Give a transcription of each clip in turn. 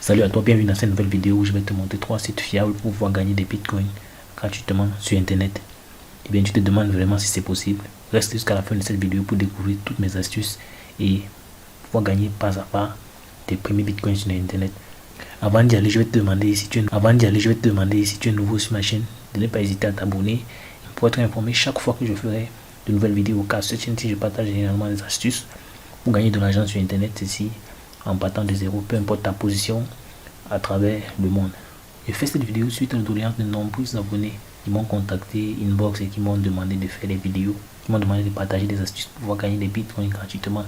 Salut à toi, bienvenue dans cette nouvelle vidéo où je vais te montrer 3 sites fiables pour pouvoir gagner des bitcoins gratuitement sur internet. Et bien tu te demandes vraiment si c'est possible. Reste jusqu'à la fin de cette vidéo pour découvrir toutes mes astuces et pouvoir gagner pas à pas tes premiers bitcoins sur internet. Avant d'y aller, je vais te demander si tu es nouveau sur ma chaîne, de ne pas hésiter à t'abonner pour être informé chaque fois que je ferai de nouvelles vidéos. Car sur cette chaîne-ci, je partage généralement des astuces pour gagner de l'argent sur internet ici en partant de zéro, peu importe ta position à travers le monde. Je fais cette vidéo suite à l'audience de nombreux abonnés qui m'ont contacté inbox et qui m'ont demandé de faire des vidéos, qui m'ont demandé de partager des astuces pour pouvoir gagner des bitcoins gratuitement.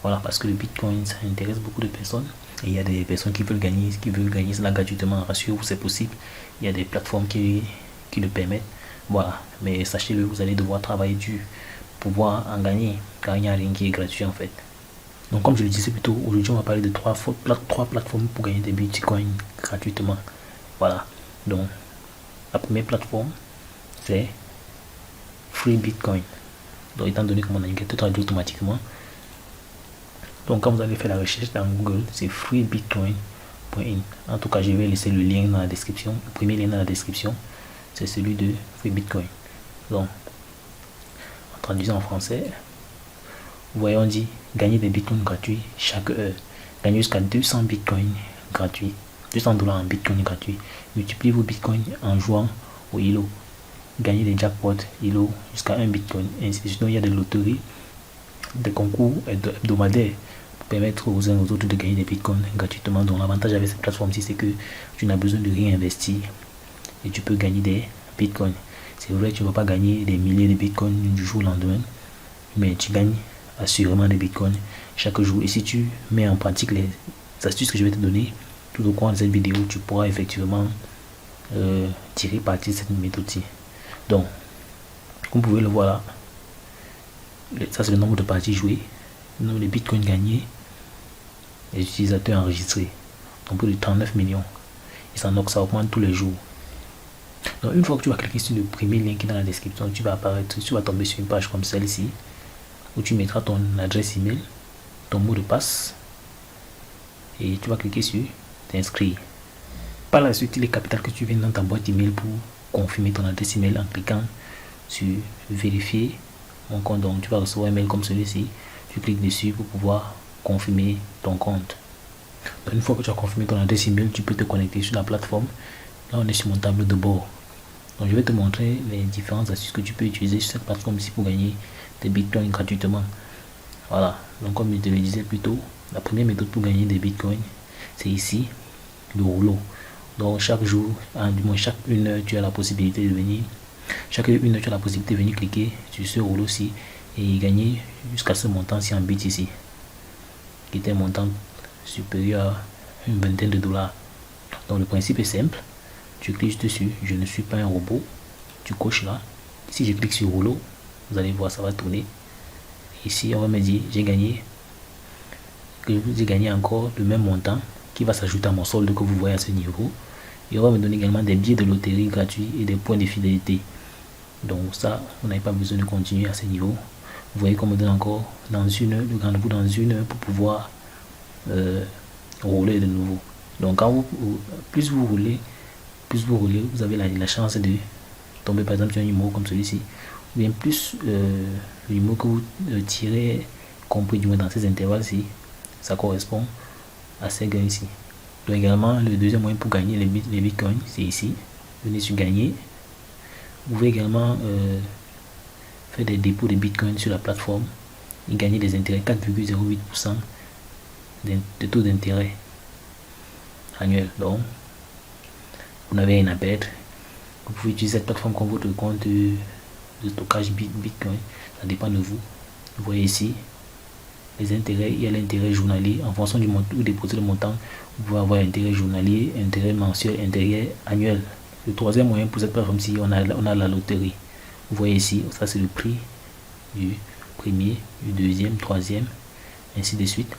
Voilà, parce que le bitcoin, ça intéresse beaucoup de personnes. Et il y a des personnes qui veulent gagner cela gratuitement. Rassurez-vous, c'est possible. Il y a des plateformes qui le permettent. Voilà, mais sachez-le, vous allez devoir travailler dur pour pouvoir en gagner, car il n'y a rien qui est gratuit en fait. Donc comme je le disais plus tôt, aujourd'hui on va parler de trois plateformes pour gagner des bitcoins gratuitement. Voilà, donc la première plateforme c'est Free Bitcoin. Donc étant donné que mon navigateur traduit automatiquement, donc quand vous allez faire la recherche dans Google, c'est freebitcoin.in. En tout cas, je vais laisser le lien dans la description. Le premier lien dans la description, c'est celui de Free Bitcoin. Donc en traduisant en français, voyons dit gagner des bitcoins gratuits chaque heure. Gagner jusqu'à 200 bitcoins gratuits. 200 $ en bitcoin gratuit. Multipliez vos bitcoins en jouant au ILO. Gagner des jackpots ILO jusqu'à 1 bitcoin. Ainsi de suite. Il y a des loteries, des concours hebdomadaires pour permettre aux uns aux autres de gagner des bitcoins gratuitement. Donc l'avantage avec cette plateforme-ci, c'est que tu n'as besoin de rien investir et tu peux gagner des bitcoins. C'est vrai que tu ne vas pas gagner des milliers de bitcoins du jour au lendemain, mais tu gagnes assurément des bitcoins chaque jour. Et si tu mets en pratique les astuces que je vais te donner tout au cours de cette vidéo, tu pourras effectivement tirer parti de cette méthode-ci. Donc comme vous pouvez le voir là, ça c'est le nombre de parties jouées, le nombre de bitcoins gagnés, les utilisateurs enregistrés, donc plus de 39 millions. Et ça augmente tous les jours. Donc une fois que tu vas cliquer sur le premier lien qui est dans la description, tu vas tomber sur une page comme celle-ci où tu mettras ton adresse email, ton mot de passe et tu vas cliquer sur t'inscrire. Par la suite, il est capital que tu viennes dans ta boîte email pour confirmer ton adresse email en cliquant sur vérifier mon compte. Donc tu vas recevoir un mail comme celui-ci, tu cliques dessus pour pouvoir confirmer ton compte. Donc, une fois que tu as confirmé ton adresse email, tu peux te connecter sur la plateforme. Là on est sur mon tableau de bord. Donc je vais te montrer les différentes astuces que tu peux utiliser sur cette plateforme ici pour gagner des bitcoins gratuitement. Voilà, donc comme je te le disais plus tôt, la première méthode pour gagner des bitcoins, c'est ici le rouleau. Donc chaque jour, du moins chaque une heure, tu as la possibilité de venir. Chaque une heure, tu as la possibilité de venir cliquer sur ce rouleau-ci et gagner jusqu'à ce montant-ci en bits ici, qui est un montant supérieur à une vingtaine de $. Donc le principe est simple. Tu cliques dessus, je ne suis pas un robot. Tu coches là. Si je clique sur rouleau, vous allez voir, ça va tourner. Ici, on va me dire, j'ai gagné encore le même montant qui va s'ajouter à mon solde que vous voyez à ce niveau. Et on va me donner également des billets de loterie gratuits et des points de fidélité. Donc ça, vous n'avez pas besoin de continuer à ce niveau. Vous voyez qu'on me donne encore le rendez-vous dans une heure pour pouvoir rouler de nouveau. Donc quand plus vous roulez, vous avez la chance de tomber par exemple sur un numéro comme celui-ci, ou bien plus le numéro que vous tirez, compris du moins dans ces intervalles-ci, ça correspond à ces gains ici. Donc également le deuxième moyen pour gagner les bitcoins, c'est ici. Venez sur gagner. Vous pouvez également faire des dépôts de bitcoins sur la plateforme et gagner des intérêts 4,08% de taux d'intérêt annuel. Donc vous n'avez rien à perdre. Vous pouvez utiliser cette plateforme comme votre compte de stockage bitcoin. Ça dépend de vous. Vous voyez ici les intérêts. Il y a l'intérêt journalier en fonction du montant. Vous déposez le montant, vous pouvez avoir intérêt journalier, intérêt mensuel, intérêt annuel. Le troisième moyen pour cette plateforme ci, on a la loterie. Vous voyez ici, ça c'est le prix du premier, du deuxième, troisième, ainsi de suite.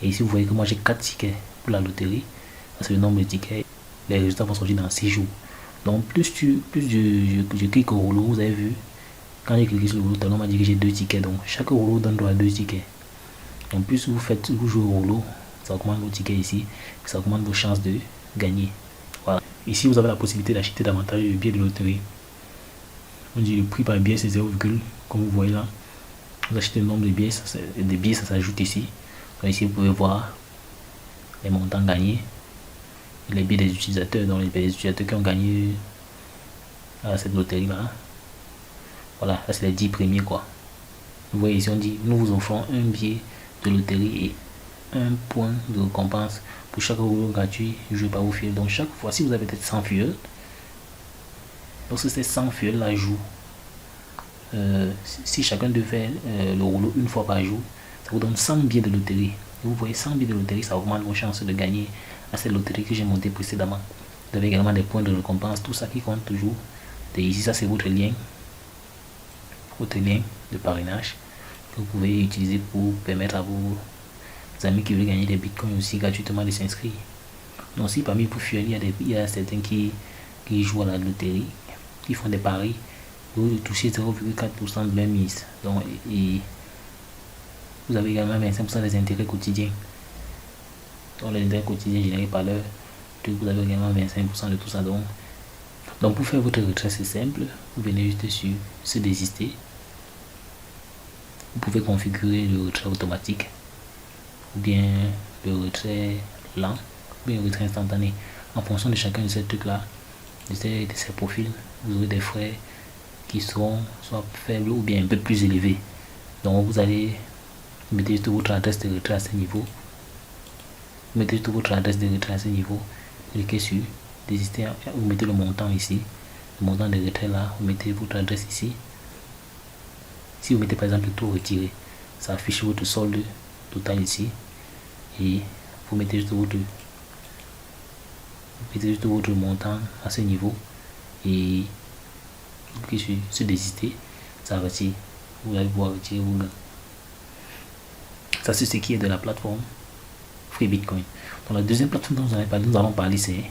Et ici vous voyez que moi j'ai 4 tickets pour la loterie. C'est le nombre de tickets. Les résultats vont sortir dans 6 jours. Donc plus je clique au rouleau, vous avez vu, quand j'ai cliqué sur le rouleau, on m'a dit que j'ai 2 tickets. Donc chaque rouleau donne droit à 2 tickets. Donc plus vous jouez au rouleau, ça augmente vos tickets ici, ça augmente vos chances de gagner. Voilà. Ici, vous avez la possibilité d'acheter davantage de billets de loterie. On dit le prix par billet, c'est 0, comme vous voyez là. Vous achetez le nombre de billets, ça s'ajoute ici. Donc ici, vous pouvez voir les montants gagnés, les billets des utilisateurs, donc les billets des utilisateurs qui ont gagné à cette loterie là. Voilà, là c'est les 10 premiers quoi. Vous voyez ici, on dit nous vous offrons un billet de loterie et un point de récompense pour chaque euro gratuit joué par vos fioles. Donc chaque fois, si vous avez peut-être 100 fioles, donc c'est 100 fioles là joue. Si chacun devait le rouleau une fois par jour, ça vous donne 100 billets de loterie. Vous voyez, 100 billets de loterie, ça augmente vos chances de gagner à cette loterie que j'ai montée précédemment. Vous avez également des points de récompense, tout ça qui compte toujours. Et ici, ça c'est votre lien de parrainage que vous pouvez utiliser pour permettre à vos amis qui veulent gagner des bitcoins aussi gratuitement de s'inscrire. Donc si parmi vos fioles, il y a certains qui jouent à la loterie, qui font des paris, vous touchez 0,4% de leur mise. Donc et vous avez également 25% des intérêts quotidiens. Donc les intérêts quotidiens générés par l'heure, vous avez également 25% de tout ça. Donc pour faire votre retrait, c'est simple. Vous venez juste sur se désister. Vous pouvez configurer le retrait automatique ou bien le retrait lent ou bien le retrait instantané. En fonction de chacun de ces trucs là, de ces profils, vous aurez des frais qui seront soit faibles ou bien un peu plus élevés. Donc vous allez mettre juste votre adresse de retrait à ce niveau. Vous mettez juste votre adresse de retrait à ce niveau. Cliquez sur désister, vous mettez le montant ici, le montant de retrait là, vous mettez votre adresse ici. Si vous mettez par exemple tout retiré, ça affiche votre solde total ici et vous mettez juste votre montant à ce niveau et vous cliquez sur se désister, ça retire, vous allez pouvoir retirer vos gains. Ça c'est ce qui est de la plateforme Free Bitcoin. Dans la deuxième plateforme dont nous allons parler, c'est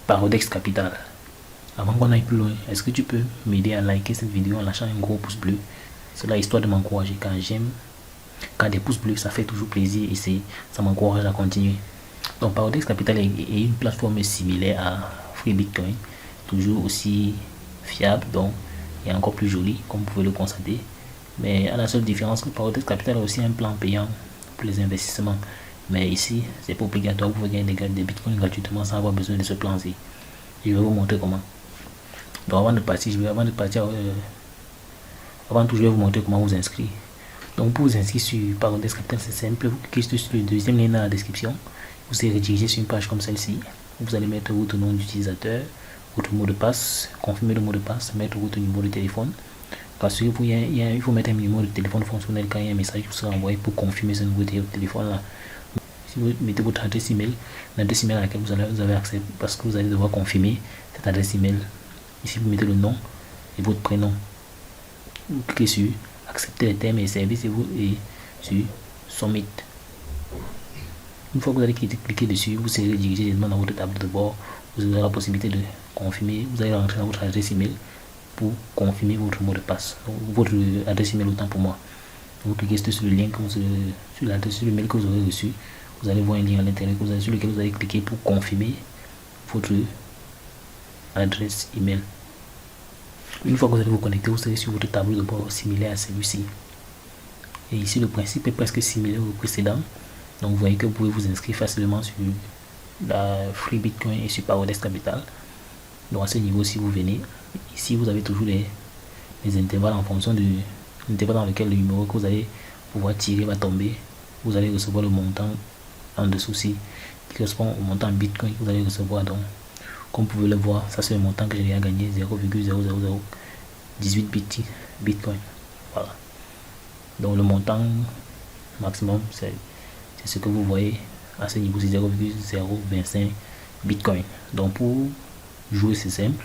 Parodex Capital. Avant qu'on aille plus loin, est-ce que tu peux m'aider à liker cette vidéo en lâchant un gros pouce bleu? C'est là histoire de m'encourager. Quand des pouces bleus, ça fait toujours plaisir et ça m'encourage à continuer. Donc Parodex Capital est une plateforme similaire à Free Bitcoin, toujours aussi fiable donc et encore plus jolie comme vous pouvez le constater. Mais à la seule différence que Parodex Capital a aussi un plan payant pour les investissements. Mais ici, c'est pas obligatoire, vous pouvez gagner des bitcoins gratuitement sans avoir besoin de ce plan-ci. Je vais vous montrer comment. Donc avant tout, je vais vous montrer comment vous inscrire. Donc pour vous inscrire sur Parodex Capital, c'est simple. Vous cliquez sur le deuxième lien dans la description. Vous serez redirigé sur une page comme celle-ci. Vous allez mettre votre nom d'utilisateur, votre mot de passe, confirmer le mot de passe, mettre votre numéro de téléphone. Rassurez-vous, il faut mettre un numéro de téléphone fonctionnel quand il y a un message qui vous sera envoyé pour confirmer ce numéro de téléphone là. Si vous mettez votre adresse email, l'adresse email à laquelle vous avez accès, parce que vous allez devoir confirmer cette adresse email. Ici, vous mettez le nom et votre prénom. Vous cliquez sur accepter les termes et services et sur submit. Une fois que vous allez cliquer dessus, vous serez dirigé directement dans votre table de bord. Vous aurez la possibilité de confirmer. Vous allez rentrer dans votre adresse email pour confirmer votre mot de passe. Donc, votre adresse email autant pour moi. Vous cliquez sur le lien sur l'adresse email que vous aurez reçu. Vous allez voir un lien à l'intérieur sur lequel vous allez cliquer pour confirmer votre adresse email. Une fois que vous allez vous connecter, vous serez sur votre tableau de bord similaire à celui-ci. Et ici, le principe est presque similaire au précédent. Donc, vous voyez que vous pouvez vous inscrire facilement sur la Free Bitcoin et sur Parodex Capital. Donc, à ce niveau, si vous venez, ici, vous avez toujours les intervalles en fonction de l'intervalle dans lequel le numéro que vous allez pouvoir tirer va tomber. Vous allez recevoir le montant en dessous aussi qui correspond au montant en Bitcoin que vous allez recevoir. Donc, comme vous pouvez le voir, ça c'est le montant que j'ai déjà gagné, 0,00018 Bitcoin. Voilà. Donc le montant maximum, c'est ce que vous voyez à ce niveau, c'est 0,025 Bitcoin. Donc pour jouer, c'est simple.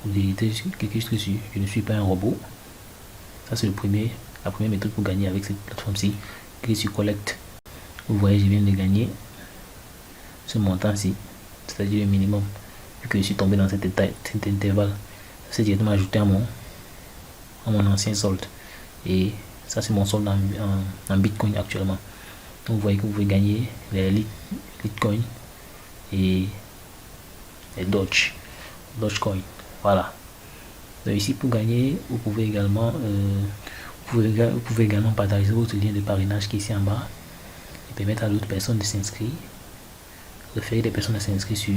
Vous cliquez sur je ne suis pas un robot. Ça c'est la première méthode pour gagner avec cette plateforme-ci. Cliquez sur Collect. Vous voyez, je viens de gagner ce montant-ci, c'est-à-dire le minimum. Vu que je suis tombé dans cet intervalle, c'est directement ajouté à mon ancien solde. Et ça, c'est mon solde en Bitcoin actuellement. Donc vous voyez que vous pouvez gagner les Litecoin et les Dogecoin. Voilà. Donc ici pour gagner, vous pouvez également partager votre lien de parrainage qui est ici en bas et permettre à d'autres personnes de s'inscrire. Référer des personnes à s'inscrire sur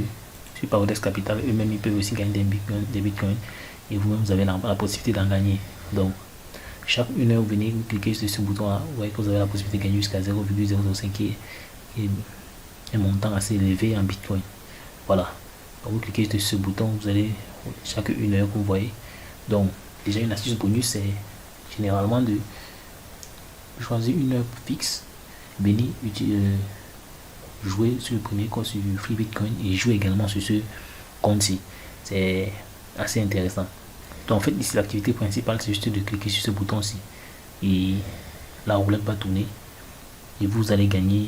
Parodex Capital. Eux-mêmes ils peuvent aussi gagner des bitcoins et vous-même vous avez la possibilité d'en gagner. Donc chaque 1 heure vous venez, vous cliquez sur ce bouton là, vous voyez que vous avez la possibilité de gagner jusqu'à 0,005 et un montant assez élevé en bitcoin. Voilà. Donc vous cliquez sur ce bouton, vous allez chaque 1 heure que vous voyez. Donc déjà une astuce bonus, c'est généralement de choisir une heure fixe, venir jouer sur le premier compte sur Free Bitcoin et jouer également sur ce compte-ci. C'est assez intéressant. Donc en fait ici l'activité principale c'est juste de cliquer sur ce bouton-ci et la roulette va tourner et vous allez gagner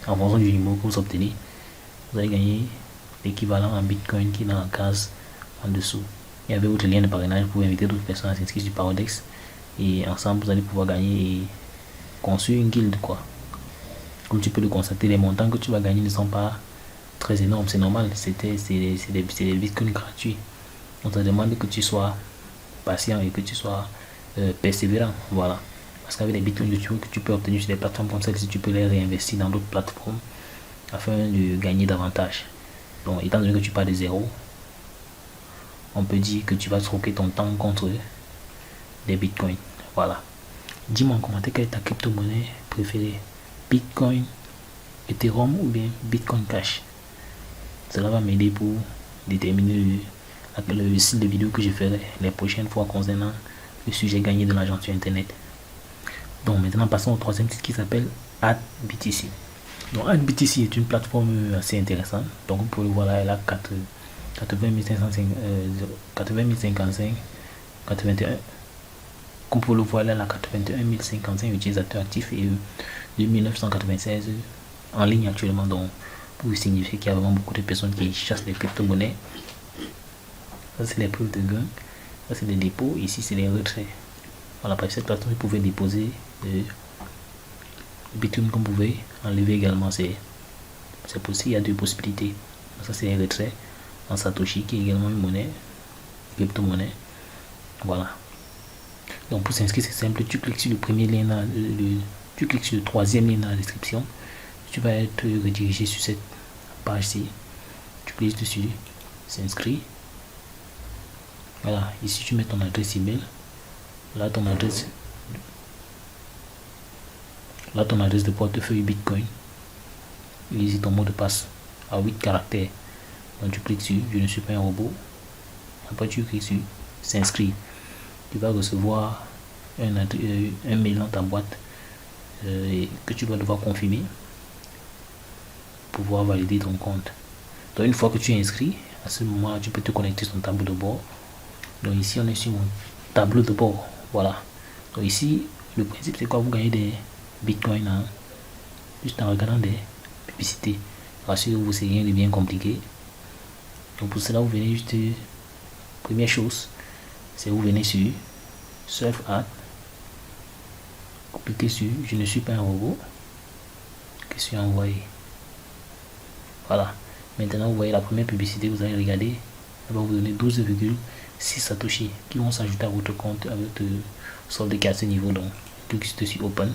en fonction du numéro que vous obtenez. Vous allez gagner l'équivalent en Bitcoin qui est dans la case en dessous. Et avec votre lien de parrainage, vous pouvez inviter d'autres personnes à s'inscrire sur Parodex et ensemble vous allez pouvoir gagner et construire une guilde quoi. Comme tu peux le constater, les montants que tu vas gagner ne sont pas très énormes, c'est normal, c'est des bitcoins gratuits. On te demande que tu sois patient et que tu sois persévérant, voilà. Parce qu'avec les bitcoins que tu peux obtenir sur des plateformes comme celle-ci, tu peux les réinvestir dans d'autres plateformes afin de gagner davantage. Donc étant donné que tu pars de zéro, on peut dire que tu vas troquer ton temps contre des bitcoins. Voilà. Dis-moi en commentaire quelle est ta crypto-monnaie préférée, Bitcoin, Ethereum ou bien Bitcoin Cash. Cela va m'aider pour déterminer le style de vidéo que je ferai les prochaines fois concernant le sujet gagner de l'argent sur internet. Donc maintenant passons au troisième site qui s'appelle AddBTC. Donc AddBTC est une plateforme assez intéressante. Donc vous pouvez le voir là, elle a 80 055 81. Comme vous le voir là, elle a 81 055 utilisateurs actifs et 2996 en ligne actuellement. Donc pour signifier qu'il y a vraiment beaucoup de personnes qui chassent les crypto-monnaies. Ça c'est les preuves de gain, ça c'est les dépôts, ici c'est les retraits. Voilà, par cette plateforme vous pouvez déposer Bitcoin comme vous pouvez enlever également, c'est possible, il y a deux possibilités. Ça c'est les retraits en Satoshi qui est également une monnaie, crypto-monnaie. Voilà. Donc pour s'inscrire c'est simple, tu cliques sur le premier lien là, tu cliques sur le troisième lien dans la description, tu vas être redirigé sur cette page-ci, tu cliques dessus, s'inscrire. Voilà, ici tu mets ton adresse email, là ton adresse de portefeuille Bitcoin, et ici ton mot de passe à 8 caractères. Donc tu cliques sur je ne suis pas un robot, après tu cliques sur s'inscrire. Tu vas recevoir un mail dans ta boîte que tu vas devoir confirmer pour pouvoir valider ton compte. Donc une fois que tu es inscrit, à ce moment là tu peux te connecter sur ton tableau de bord. Donc ici on est sur mon tableau de bord, voilà. Donc ici le principe c'est quoi, vous gagnez des bitcoins hein, juste en regardant des publicités. Rassurez-vous, c'est rien de bien compliqué. Donc pour cela vous venez juste, première chose c'est vous venez sur Surf Ad, cliquez sur je ne suis pas un robot, cliquez sur envoyer. Voilà, maintenant vous voyez la première publicité, vous allez regarder, elle va vous donner 12,6 Satoshi qui vont s'ajouter à votre compte, à votre solde qui est à ce niveau. Donc cliquez sur Open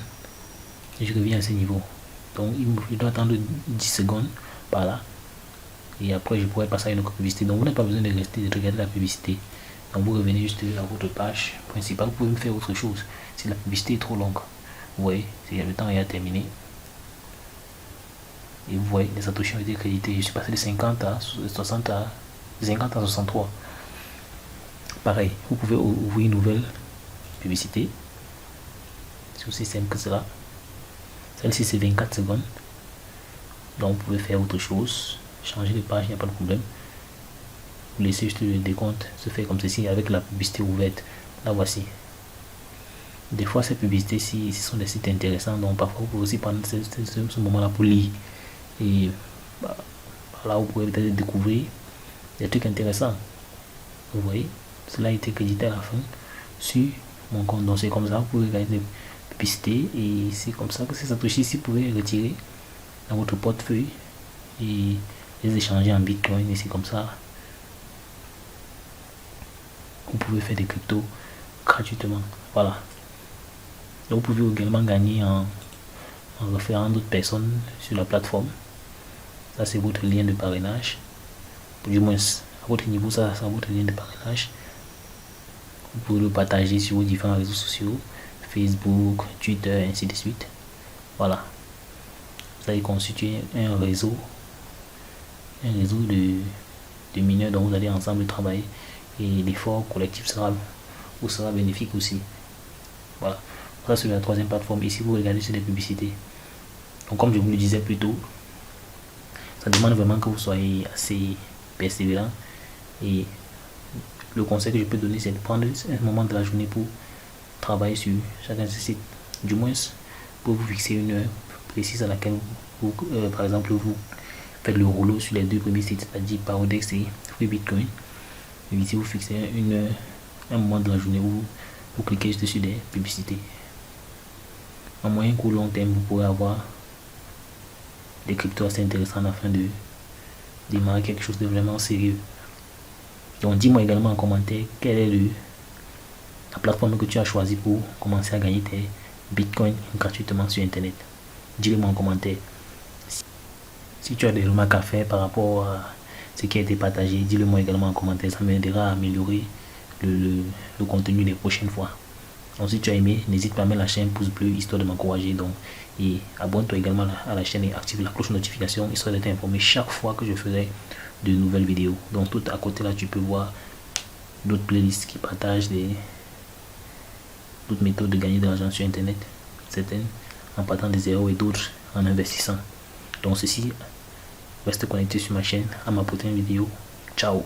et je reviens à ce niveau. Donc je dois attendre 10 secondes par là et après je pourrais passer à une autre publicité. Donc vous n'avez pas besoin de rester de regarder la publicité. Donc vous revenez juste à votre page principale, vous pouvez me faire autre chose si la publicité est trop longue. Vous voyez, le temps est terminé. Et vous voyez, les satoshi ont été crédités. Je suis passé de 50 à 60 à 50 à 63. Pareil, vous pouvez ouvrir une nouvelle publicité. C'est aussi simple que cela. Celle-ci c'est 24 secondes. Donc vous pouvez faire autre chose, changer de page, il n'y a pas de problème. Vous laissez juste le décompte se faire comme ceci avec la publicité ouverte. La voici. Des fois ces publicités ci ce sont des sites intéressants, donc parfois vous pouvez aussi prendre ce moment là pour lire et là vous pouvez peut-être découvrir des trucs intéressants. Vous voyez, cela a été crédité à la fin sur mon compte. Donc c'est comme ça vous pouvez gagner des publicité, et c'est comme ça que ces satoshis vous pouvez les retirer dans votre portefeuille et les échanger en bitcoin, et c'est comme ça vous pouvez faire des cryptos gratuitement. Voilà. Donc vous pouvez également gagner en référant d'autres personnes sur la plateforme. Ça c'est votre lien de parrainage. Du moins à votre niveau, ça c'est votre lien de parrainage. Vous pouvez le partager sur vos différents réseaux sociaux, Facebook, Twitter, ainsi de suite. Voilà. Vous allez constituer un réseau de mineurs dont vous allez ensemble travailler, et l'effort collectif sera bénéfique aussi. Voilà. Ça c'est la troisième plateforme. Ici vous regardez sur les publicités. Donc comme je vous le disais plus tôt, ça demande vraiment que vous soyez assez persévérant, et le conseil que je peux donner, c'est de prendre un moment de la journée pour travailler sur chacun de ces sites, du moins pour vous fixer une heure précise à laquelle vous par exemple vous faites le rouleau sur les deux premiers sites, c'est-à-dire Parodex et Free Bitcoin. Et ici vous fixez un moment de la journée où vous cliquez juste sur des publicités. En moyen court long terme, vous pourrez avoir des cryptos assez intéressants afin de démarrer quelque chose de vraiment sérieux. Donc dis-moi également en commentaire quelle est la plateforme que tu as choisi pour commencer à gagner tes bitcoins gratuitement sur internet. Dis-le-moi en commentaire. Si tu as des remarques à faire par rapport à ce qui a été partagé, dis-le-moi également en commentaire. Ça m'aidera à améliorer le contenu des prochaines fois. Donc si tu as aimé, n'hésite pas à mettre la chaîne pouce bleu histoire de m'encourager. Donc, et abonne-toi également à la chaîne et active la cloche de notification histoire d'être informé chaque fois que je ferai de nouvelles vidéos. Donc tout à côté là, tu peux voir d'autres playlists qui partagent d'autres méthodes de gagner de l'argent sur internet, certaines en partant des zéros et d'autres en investissant. Donc ceci, reste connecté sur ma chaîne. À ma prochaine vidéo. Ciao.